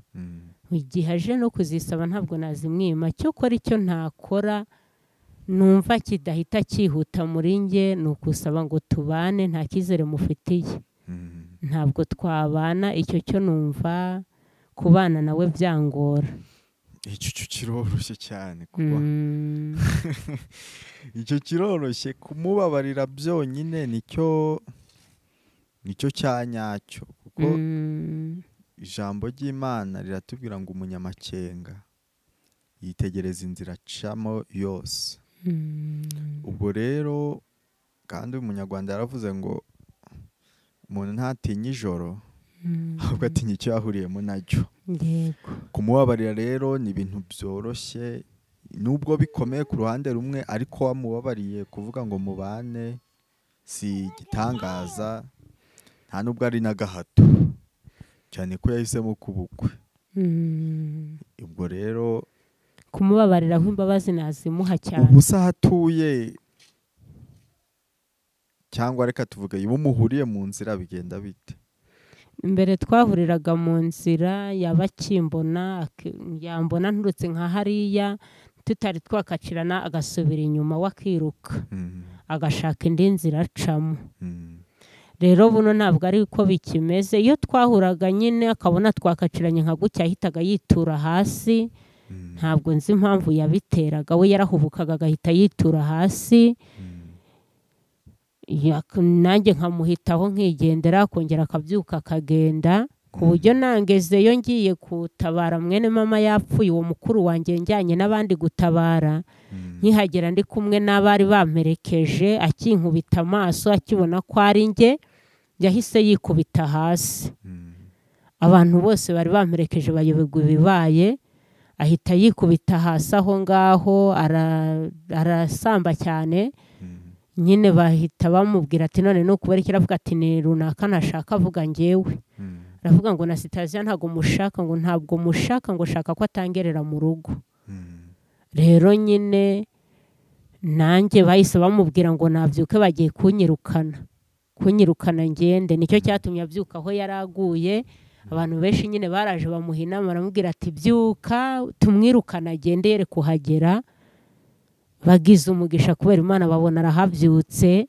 Speaker 1: Igihe aje no kuzisaba ntabwo nazimwima. Cyokora icyo ntakora numva kidahita cyihuta muri njye ni ukusaba ngo tubane, nta cyizere mufitiye, ntabwo twabana. Icyo cyo numva kubana nawe byangora.
Speaker 2: Icyo kiroroshye cyane kuba icyo kiroroshye kumubabarira byonyine nicyo cyanyacyo, kuko ijambo ry'Imana riratubwira ngo umunyamakenga yitegereza inzira acamo yose. Ubwo rero kandi umunyarwanda yaravuze ngo umuntu ntatinya ijoro ahubwo atinya icyo yahuriyemo naryo. Kumubabarira rero ni ibintu byoroshye, nubwo bikomeye ku ruhande rumwe, ariko wamubabariye kuvuga ngo mubane si igitangaza, nta nubwo ari n'agahato, cyane ko yahisemo kubukwe. Ubwo rero
Speaker 1: kumubabarira aho imbabazi nazimuha cyane.
Speaker 2: Ubu se ahatuye cyangwa reka tuvuge iyo muhuriye mu nzira bigenda bite?
Speaker 1: Mbere twahuriraga mu nzira, yaba akimbona yambona nturutse nka hariya tutari twakacirana, agasubira inyuma wakiruka agashaka indi nzira acamo. Rero buno ntabwo ari uko bikimeze. Iyo twahuraga nyine akabona twakaciranye nka gutya ahitaga yitura hasi, ntabwo nzi impamvu yabiteraga. We yarahubukaga agahita yitura hasi, nanjye nkamuhitaho nkigendera, akongera akabyuka akagenda ku buryo nangezeyo ngiye gutabara mwene mama yapfuye, uwo mukuru wanjye njyanye n'abandi gutabara, nkihagera ndi kumwe n'abari bamperekeje, akinkubita amaso akibona ko ari njye, yahise yikubita hasi. Abantu bose bari bamperekeje bayoberwa ibibaye, ahita yikubita hasi aho ngaho, arasamba cyane. Nyine bahita bamubwira ati none nukubera iki? Aravuga ati ni runaka nashaka, avuga njyewe. Aravuga ngo na Sitaziya ntabwo mushaka, ngo ntabwo mushaka, ngo shaka ko atangerera mu rugo. Rero nyine nanjye bahise bamubwira ngo nabyuke, bagiye kunyirukana ngende. Nicyo cyatumye abyuka aho yaraguye. Abantu benshi nyine baraje bamuha inama, baramubwira ati byuka tumwirukana agende yere kuhagera. Bagize umugisha kubera Imana babona arahabyutse,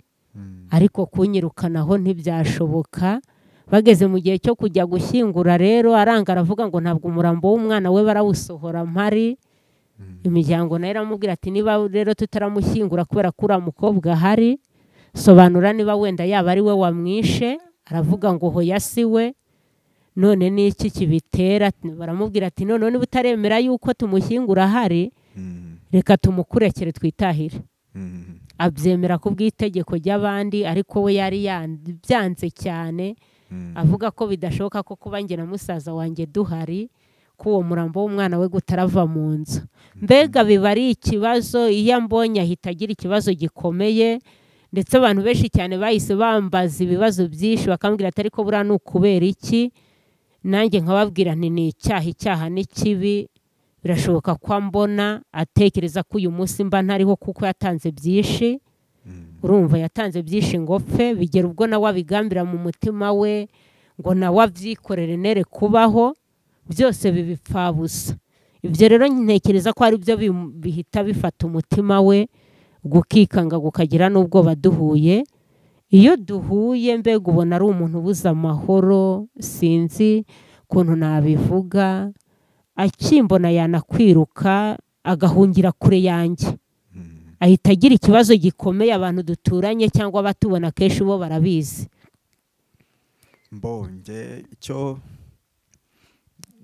Speaker 1: ariko kunyirukanaho ntibyashoboka. Bageze mu gihe cyo kujya gushyingura rero aranga, aravuga ngo ntabwo umurambo w'umwana we barawusohora mpari. Imiryango nayo iramubwira ati niba rero tutaramushyingura kubera ko uriya mukobwa ahari, sobanura niba wenda yaba ari we wamwishe. Aravuga ngo hoya si we, none ni iki kibitera? Baramubwira ati none niba utaremera yuko tumushyingura ahari, reka tumukurekere twitahire. Abyemera ku bw'itegeko ry'abandi, ariko we yari byanze cyane, avuga ko bidashoboka ko kuba njye na musaza wanjye duhari, ko uwo murambo w'umwana we gutarava mu nzu. Mbega biba ari ikibazo, iyo ambonye ahita agira ikibazo gikomeye, ndetse abantu benshi cyane bahise bambaza ibibazo byinshi, bakambwira ati ariko buriya ni ukubera iki? Nanjye nkababwira nti ni icyaha ni kibi, birashoboka ko mbona atekereza ko uyu munsi mba ntariho kuko yatanze byinshi. Urumva yatanze byinshi ngo pfe, bigera ubwo nawe abigambira mu mutima we ngo nawe abyikorere nere kubaho, byose bibipfabusa. Ibyo rero ntekereza ko ari byo bihita bifata umutima we, gukikanga gukagira n'ubwoba duhuye. Iyo duhuye mbega ubona ari umuntu ubuze amahoro, sinzi ukuntu nabivuga. Akimbona yanakwiruka agahungira kure yanjye, ahita agira ikibazo gikomeye. Abantu duturanye cyangwa abatubona kenshi bo barabizi.
Speaker 2: Mbonye icyo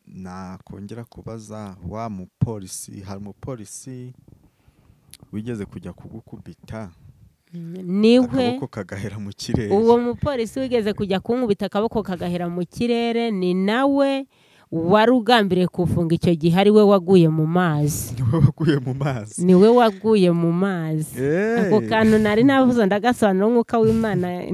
Speaker 2: nakongera kubaza, wa mupolisi, hari umupolisi wigeze kujya kugukubita
Speaker 1: niwe
Speaker 2: akaboko kagahera mu kirere.
Speaker 1: Uwo mupolisi wigeze kujya kunkubita akaboko kagahera mu kirere ni nawe wari ugambiriye kufunga icyo gihe, ari we waguye mu mazi.
Speaker 2: Niwe
Speaker 1: waguye mu mazi. Ako kantu nari navuze ndagasobanura, umwuka w'Imana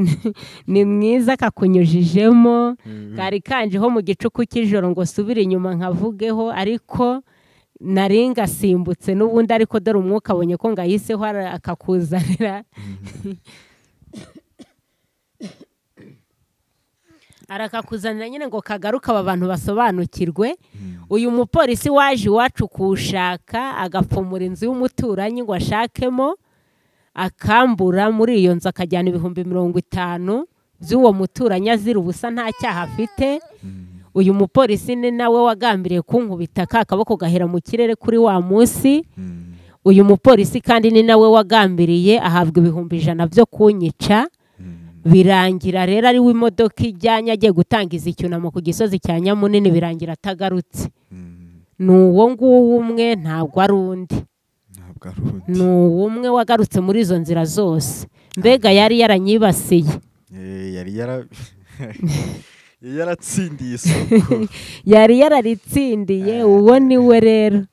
Speaker 1: ni mwiza kakunyujijemo. Kari kanjeho mu gicuku cy'ijoro ngo subire inyuma nkavugeho, ariko nari ngasimbutse n'ubundi, ariko dore umwuka abonye ko ngayiseho akakuzanira. Arakakuzanira nyine ngo kagaruka aba bantu basobanukirwe. Uyu mupolisi waje iwacu kushaka, agapfumura inzu y'umuturanyi ngo ashakemo, akambura muri iyo nzu akajyana 50,000 by'uwo muturanyi azira ubusa nta cyaha afite. Uyu mupolisi ni nawe wagambiriye kunkubita ka kaboko gahera mu kirere kuri wa munsi. Uyu mupolisi kandi ni nawe wagambiriye ahabwa 100,000 byo kunyica. Birangira rero ari w'imodoka ijyanye agiye gutangiza icyunamo ku gisozi cya Nyamunini, birangira atagarutse. Ni uwo nguwo umwe, ntabwo ari undi. Ni umwe wagarutse muri izo nzira zose. Mbega yari yaranyibasiye.
Speaker 2: Yari yaratsindiye isoko.
Speaker 1: Yari yararitsindiye. Uwo ni we rero.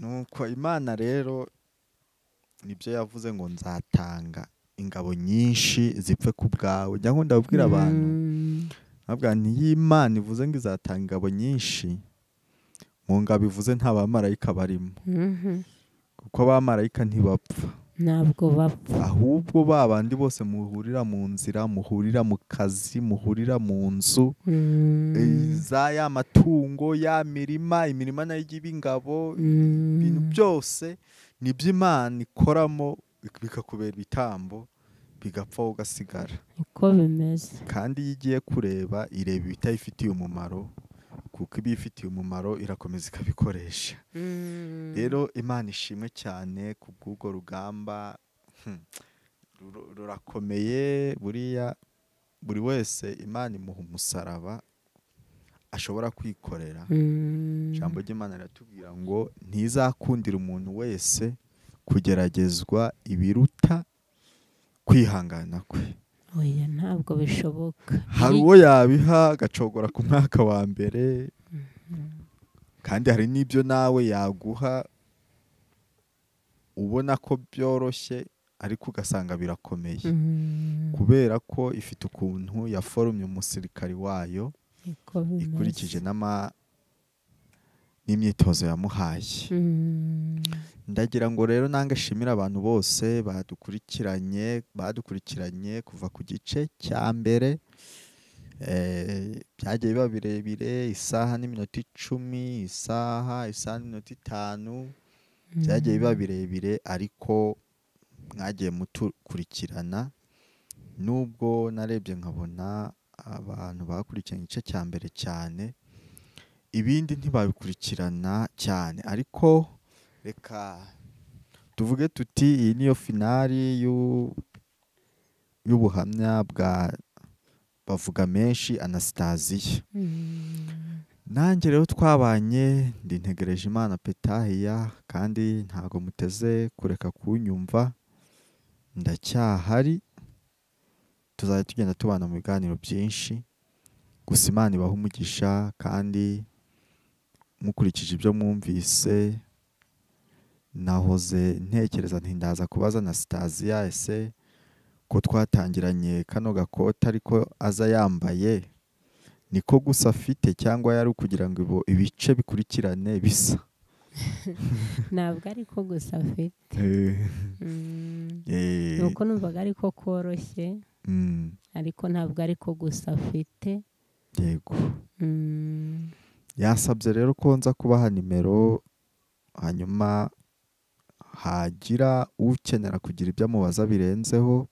Speaker 2: Nuko Imana rero nibyo yavuze ngo nzatanga ingabo nyinshi zipfe ku bwawe. Njya nkunda kubwira abantu, nabwo Imana ivuze ngo izatanga ingabo nyinshi, mu ngabo ivuze nta bamarayika barimo, kuko abamarayika ntibapfa.
Speaker 1: Ntabwo bapfa,
Speaker 2: ahubwo babandi bose muhurira mu nzira, muhurira mu kazi, muhurira mu nzu, za ya matungo, ya imirima nayo igiba ingabo, ibintu byose nibyo Imana ikoramo bikakubera ibitambo, bigapfa ugasigara.
Speaker 1: Uko bimeze.
Speaker 2: Kandi iyo igiye kureba ireba ibitayifitiye umumaro, kuko ibifitiye umumaro irakomeza ikabikoresha. Rero Imana ishimwe cyane ku bw'ubwo rugamba. Rurakomeye buriya, buri wese Imana imuha umusaraba ashobora kwikorera. Ijambo ry'Imana riratubwira ngo ntizakundira umuntu wese kugeragezwa ibiruta kwihangana kwe.
Speaker 1: oya ntabwo bishoboka.
Speaker 2: Hari uwo yabiha agacogora ku mwaka wa mbere, kandi hari n'ibyo nawe yaguha ubona ko byoroshye ariko ugasanga birakomeye, kubera ko ifite ukuntu yaforumye umusirikari wayo ikurikije n'imyitozo yamuhaye. Ndagira ngo rero nange shimira abantu bose badukurikiranye kuva ku gice cya mbere, byagiye biba birebire, isaha n'iminota 10, isaha n'iminota 5, byagiye biba birebire, ariko mwagiye mutukurikirana. Nubwo narebye nkabona abantu bakurikiranye igice cya mbere cyane, ibindi ntibabikurikirana cyane, ariko reka tuvuge tuti iyi niyo finali y'ubuhamya bwa bavuga menshi Anastasia. Nanjye rero twabanye, ndi Ntegerejimana Petahiya, kandi ntago muteze kureka kunyumva, ndacyahari. Tuzajya tugenda tubana mu biganiro byinshi, gusa Imana ibaha umugisha, kandi mukurikije ibyo mwumvise, nahoze ntekereza nti ndaza kubaza Anastasia, ese ko twatangiranye kano gakota ariko aza yambaye niko gusa afite, cyangwa yari kugira ngo ibice bikurikirane bisa?
Speaker 1: ntabwo ariko gusa afite, nuko numvaga ariko koroshye, ariko ntabwo ariko gusa afite.
Speaker 2: Yego. Yasabye rero ko nza kubaha nimero, hanyuma hagira ukenera kugira ibyo amubaza birenzeho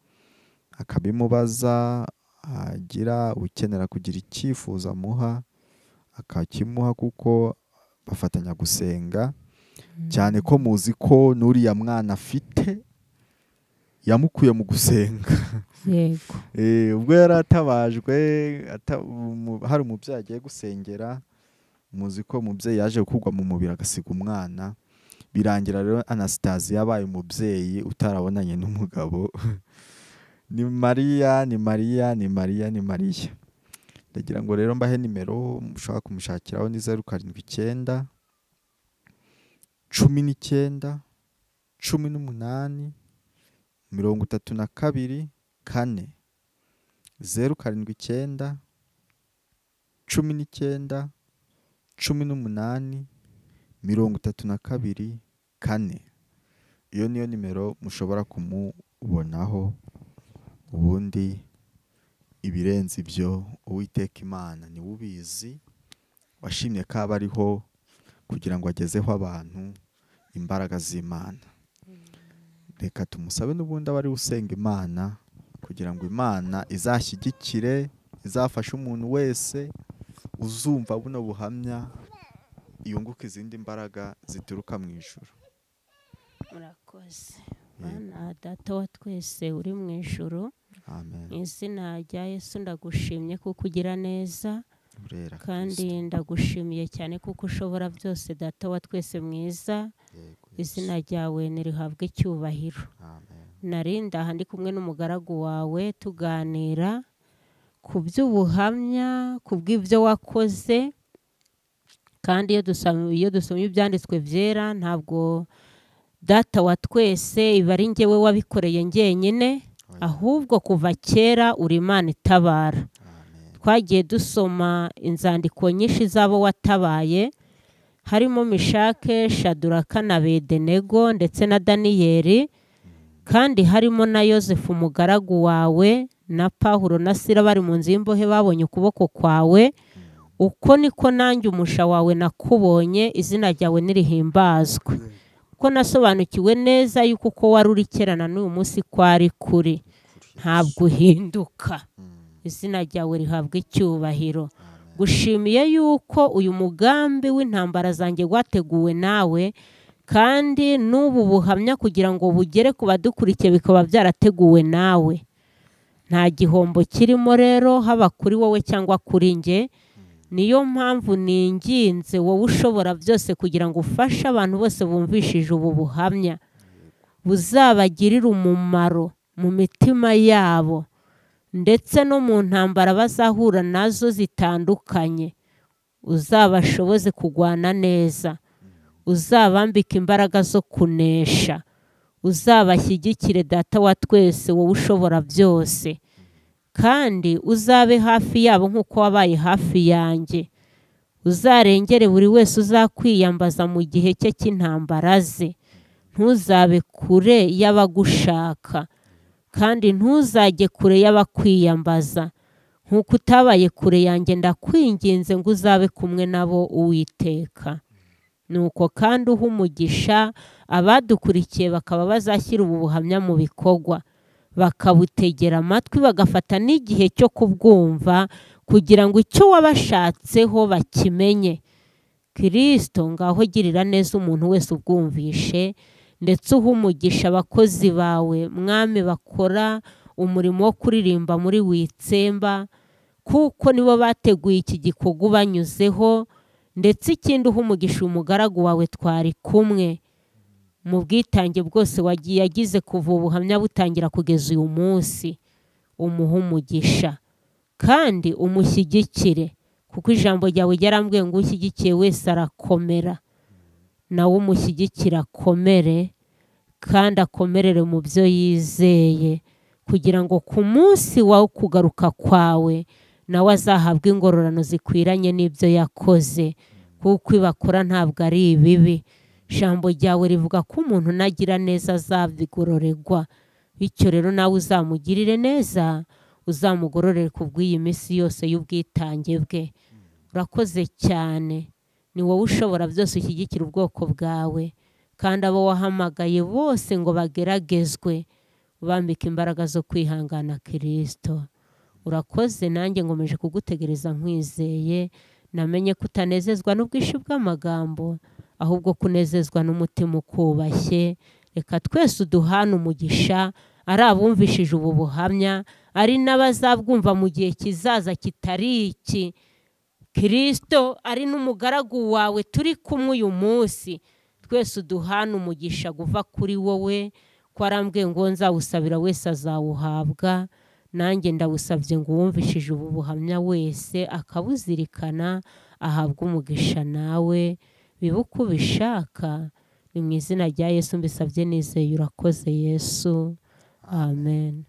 Speaker 2: akabimubaza, hagira ukenera kugira icyifuzo amuha akakimuha, kuko bafatanya gusenga cyane, ko muzi ko n'uriya mwana afite yamukuye mu gusenga.
Speaker 1: Yego.
Speaker 2: Ubwo yari atabajwe, hari umubyeyi agiye gusengera, muzi ko umubyeyi yaje gukugwa mu mubiri agasiga umwana, birangira rero Anastasia yabaye umubyeyi utarabonanye n'umugabo. Ni Mariya. Ndagira ngo rero mbahe nimero mushaka kumushakiraho, ni 079 19 18 32 4. 079 19 18 32 4. Iyo niyo nimero mushobora kumubonaho, ubundi ibirenze ibyo Uwiteka Imana ni ubizi, washimye ko aba ariho kugira ngo agezeho abantu imbaraga z'Imana. Reka tumusabe n'ubundi abari usenga Imana, kugira ngo Imana izashyigikire, izafashe umuntu wese uzumva buno buhamya yunguka izindi mbaraga zituruka mu ijuru.
Speaker 1: Murakoze. Bana Data wa twese uri mu ijuru,
Speaker 2: Amen.
Speaker 1: mu izina rya Yesu ndagushimye kuko ugira neza,
Speaker 2: Urera
Speaker 1: kandi
Speaker 2: Kristo.
Speaker 1: ndagushimiye cyane kuko ushobora byose, Data wa twese mwiza.
Speaker 2: Yego,
Speaker 1: Izina ryawe nirihabwe icyubahiro.
Speaker 2: Amen.
Speaker 1: Narinda aha ndi kumwe n'umugaragu wawe tuganira ku by'ubuhamya, ku bw'ibyo wakoze, kandi iyo dusomye ibyanditswe byera, ntabwo Data wa twese iba ari njyewe wabikoreye njyenyine, ahubwo kuva kera uri Imana itabara.
Speaker 2: Amen.
Speaker 1: Twagiye dusoma inzandiko nyinshi z'abo watabaye, harimo Mishake, Shaduraka na Bedenego ndetse na Daniyeli, kandi harimo na Yosefu umugaragu wawe, na Pawulo na Sila bari mu nzu y'imbohe babonye ukuboko kwawe. Uko niko nanjye umusha wawe nakubonye, izina ryawe nirihimbazwe. Ko nasobanukiwe neza yuko uko wari uri kera na n'uyu munsi kwari kuri, ntabwo uhinduka. Izina ryawe rihabwa icyubahiro. Gushimiye yuko uyu mugambi w'intambara zanjye wateguwe nawe, kandi n'ubu buhamya kugira ngo bugere ku badukurikiye bikaba byarateguwe nawe. Nta gihombo kirimo rero, haba kuri wowe cyangwa kuri njye. niyo mpamvu ninginze wowe ushobora byose kugira ngo ufashe abantu bose bumvishije ubu buhamya buzabagirira umumaro mu mitima yabo ndetse no mu ntambara bazahura nazo zitandukanye. Uzabashoboze kugwana neza, uzabambika imbaraga zo kunesha, uzabashyigikire Data wa twese wowe ushobora byose, kandi uzabe hafi yabo nk'uko wabaye hafi yanjye. Uzarengere buri wese uzakwiyambaza mu gihe cye cy'intambara ze. Ntuzabe kure y'abagushaka, kandi ntuzajye kure y'abakwiyambaza. Nk'uko utabaye kure yanjye, ndakwinginze ngo uzabe kumwe nabo, Uwiteka. Nuko kandi uha umugisha abadukurikiye bakaba bazashyira ubu buhamya mu bikorwa, bakabutegera amatwi, bagafata n'igihe cyo kubwumva kugira ngo icyo wabashatseho bakimenye. Kristo, ngaho girira neza umuntu wese ubwumvishe, ndetse uha umugisha abakozi bawe Mwami bakora umurimo wo kuririmba muri Witsemba, kuko nibo bateguye iki gikorwa banyuzeho. Ndetse ikindi uha umugisha umugaragu wawe twari kumwe mu bwitange bwose wagiye yagize kuva ubuhamya butangira kugeza uyu munsi. Umuha umugisha kandi umushyigikire, kuko ijambo ryawe ryarambwiye ngo ushyigikiye wese arakomera. Nawe umushyigikira akomere, kandi akomerere mu byo yizeye, kugira ngo ku munsi wawe kugaruka kwawe nawe azahabwe ingororano zikwiranye n'ibyo yakoze, kuko ibakora ntabwo ari ibibi. Ijambo ryawe rivuga ko umuntu nagira neza azabigororerwa. Bityo rero nawe uzamugirire neza, uzamugororere kubw'iyi minsi yose y'ubwitange bwe. Urakoze cyane, ni wowe ushobora byose, ushyigikira ubwoko bwawe, kandi abo wahamagaye bose ngo bageragezwe, ubambika imbaraga zo kwihangana. Kristo, urakoze, nanjye ngomeje kugutegereza nkwizeye. Namenye ko utanezezwa n'ubwinshi bw'amagambo, ahubwo kunezezwa n'umutima ukubashye. Reka twese uduhane umugisha, ari abumvishije ubu buhamya, ari n'abazabwumva mu gihe kizaza kitari iki. Kristo, ari n'umugaragu wawe turi kumwe uyu munsi, twese uduhane umugisha guva kuri wowe, ko arambwiye ngo nzawusabira wese azawuhabwa. Nanjye ndawusabye ngo uwumvishije ubu buhamya wese akabuzirikana ahabwe umugisha nawe. Bibe uko ubishaka, ni mu izina rya Yesu mbisabye nizeye. Urakoze Yesu, amen.